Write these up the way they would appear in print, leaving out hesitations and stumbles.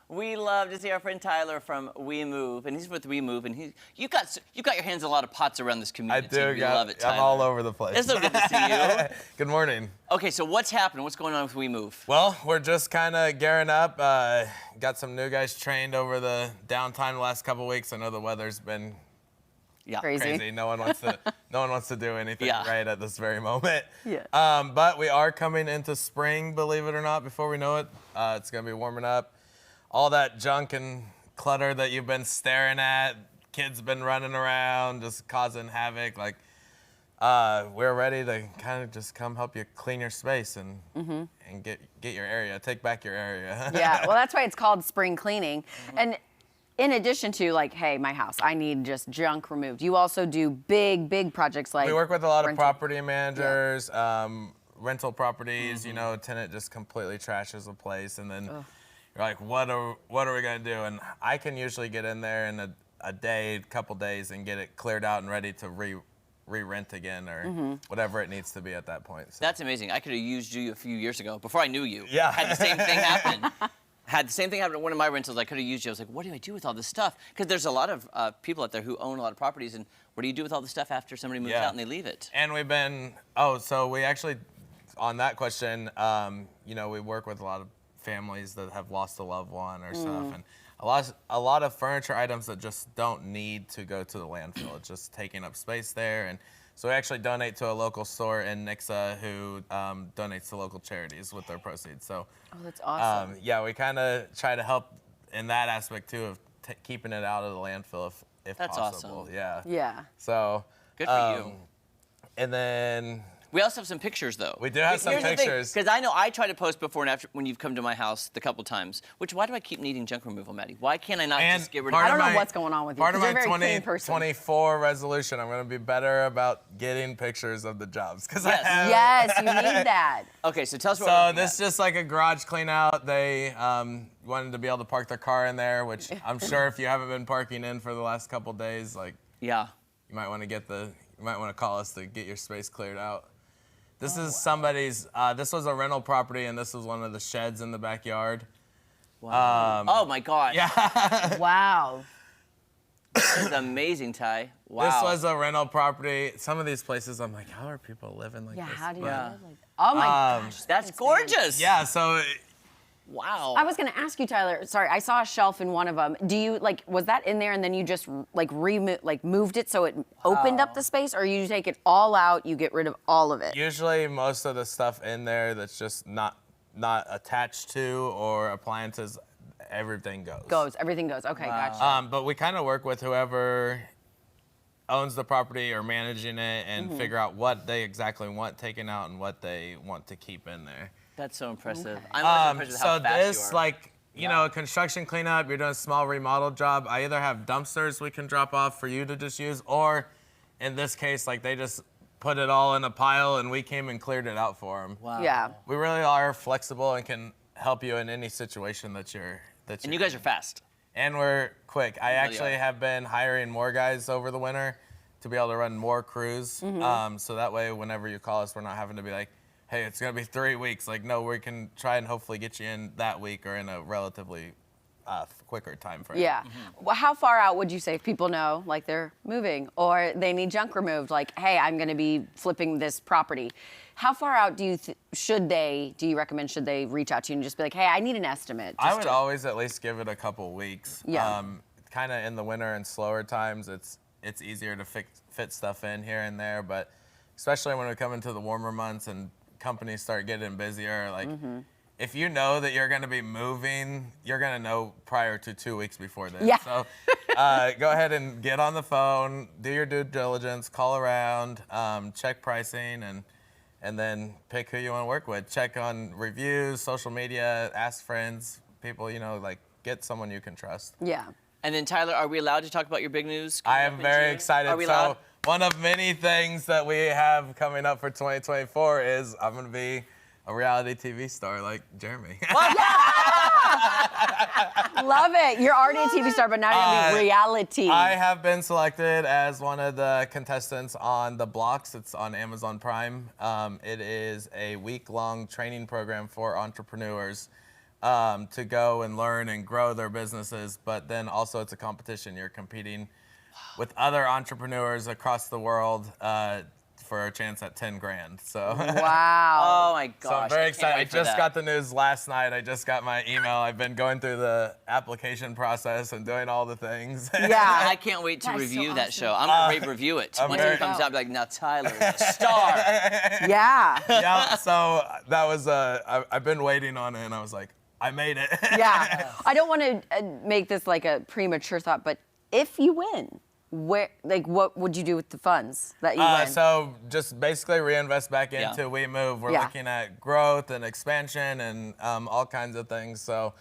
We love to see our friend Tyler from We Move, and he's with We Move, and you got your hands in a lot of pots around this community. I do. We love it, Tyler. I'm all over the place. It's so good to see you. Good morning. Okay, so what's happening? What's going on with We Move? Well, we're just kind of gearing up. Got some new guys trained over the downtime the last couple weeks. I know the weather's been crazy. No one wants to do anything right at this very moment. Yeah. But we are coming into spring, believe it or not. Before we know it, it's gonna be warming up. All that junk and clutter that you've been staring at, kids been running around, just causing havoc. Like, we're ready to kind of just come help you clean your space and get your area, take back your area. Yeah, well, that's why it's called spring cleaning. And in addition to like, hey, my house, I need just junk removed. You also do big projects like. We work with a lot of property managers, rental properties. You know, a tenant just completely trashes a place, and then you're like, what are we gonna do? And I can usually get in there in a day, couple days, and get it cleared out and ready to re-rent again or whatever it needs to be at that point. So. That's amazing. I could have used you a few years ago before I knew you. Yeah. Had the same thing happen. Had the same thing happen at one of my rentals. I could have used you. I was like, what do I do with all this stuff? Because there's a lot of people out there who own a lot of properties, and what do you do with all the stuff after somebody moves out and they leave it? And we've been, so we actually, on that question, you know, we work with a lot of families that have lost a loved one or stuff, and a lot of furniture items that just don't need to go to the landfill. It's just taking up space there. And so we actually donate to a local store in Nixa who donates to local charities with their proceeds. So, that's awesome. Yeah, we kind of try to help in that aspect too of keeping it out of the landfill if that's possible. Awesome. Yeah. Yeah. So. Good for you. And then. We also have some pictures, though. We do have some pictures. Because I know I try to post before and after when you've come to my house the couple times. Why do I keep needing junk removal, Maddie? Why can't I not just get rid of it? I don't know what's going on with you. Part of my you're a very clean person. 2024 resolution, I'm going to be better about getting pictures of the jobs. Yes, you need that. Okay, so tell us what So this is just like a garage clean out. They wanted to be able to park their car in there, which I'm sure if you haven't been parking in for the last couple days, like you might want to call us to get your space cleared out. This is somebody's, this was a rental property, and this was one of the sheds in the backyard. Wow. Oh, my God. Yeah. Wow. This is amazing, Ty. Wow. This was a rental property. Some of these places, I'm like, how are people living like this? Yeah, how do you live like that? Oh, my gosh. That's gorgeous. Yeah, so... Wow. I was going to ask you, Tyler, sorry, I saw a shelf in one of them. Do you, was that in there and then you just, moved it so it opened up the space? Or you take it all out, you get rid of all of it? Usually most of the stuff in there that's just not attached to or appliances, everything goes. Everything goes. Okay, gotcha. But we kind of work with whoever owns the property or managing it and figure out what they exactly want taken out and what they want to keep in there. That's so impressive. I'm always impressed with how fast you are. You know, a construction cleanup, you're doing a small remodel job. I either have dumpsters we can drop off for you to just use, or in this case, they just put it all in a pile and we came and cleared it out for them. Wow. Yeah. We really are flexible and can help you in any situation that you're And you guys are fast. And we're quick. I actually have been hiring more guys over the winter to be able to run more crews. So that way, whenever you call us, we're not having to be like, hey, it's going to be 3 weeks. No, we can try and hopefully get you in that week or in a relatively quicker time frame. Yeah. Well, how far out would you say if people know, they're moving or they need junk removed, hey, I'm going to be flipping this property? How far out do you recommend should they reach out to you and just be like, hey, I need an estimate? I would always at least give it a couple weeks. Yeah. Kind of in the winter and slower times, it's easier to fit stuff in here and there, but especially when we come into the warmer months and companies start getting busier, if you know that you're going to be moving, you're going to know prior to 2 weeks before then. Yeah. So go ahead and get on the phone, do your due diligence, call around, check pricing, and then pick who you want to work with. Check on reviews, social media, ask friends, people, get someone you can trust. Yeah. And then, Tyler, are we allowed to talk about your big news? I am very excited. Are we allowed? One of many things that we have coming up for 2024 is I'm going to be a reality TV star like Jeremy. Love it. You're already a TV star, but now you're going to be reality. I have been selected as one of the contestants on The Blocks. It's on Amazon Prime. It is a week-long training program for entrepreneurs to go and learn and grow their businesses. But then also it's a competition. You're competing with other entrepreneurs across the world for a chance at 10 grand. So. Wow. Oh my gosh. So I'm very I can't excited. I wait for just that. got the news last night. I just got my email. I've been going through the application process and doing all the things. Yeah. I can't wait to That's so review that awesome. show. I'm gonna rate review it. Once very- it comes out, I'll be like, now Tyler is a star. Yeah. Yeah, so that was, I've been waiting on it, and I was like, I made it. Yeah. I don't want to make this like a premature thought, but if you win, what would you do with the funds that you win? So just basically reinvest back Yeah. into We Move. We're Yeah. looking at growth and expansion and all kinds of things. So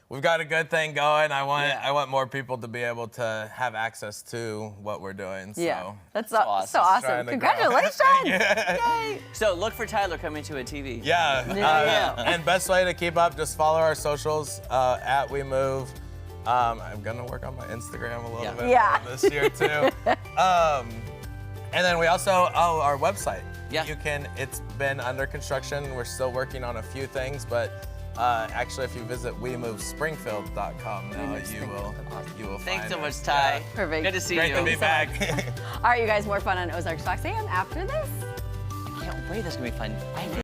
we've got a good thing going. I want more people to be able to have access to what we're doing. So. Yeah. That's awesome. so awesome. Trying to grow. Congratulations. Yay. So look for Tyler coming to a TV. Yeah. Yeah. And best way to keep up, just follow our socials at We Move. I'm gonna work on my Instagram a little bit Yeah. more this year too. And then we also, our website. Yeah. It's been under construction. We're still working on a few things, but actually, if you visit WeMoveSpringfield.com now, you will Thanks find so it. much, Ty. Yeah. Perfect. Good to see Great you. to be back. All right, you guys, more fun on Ozarks Fox AM after this. I can't wait. That's gonna be fun.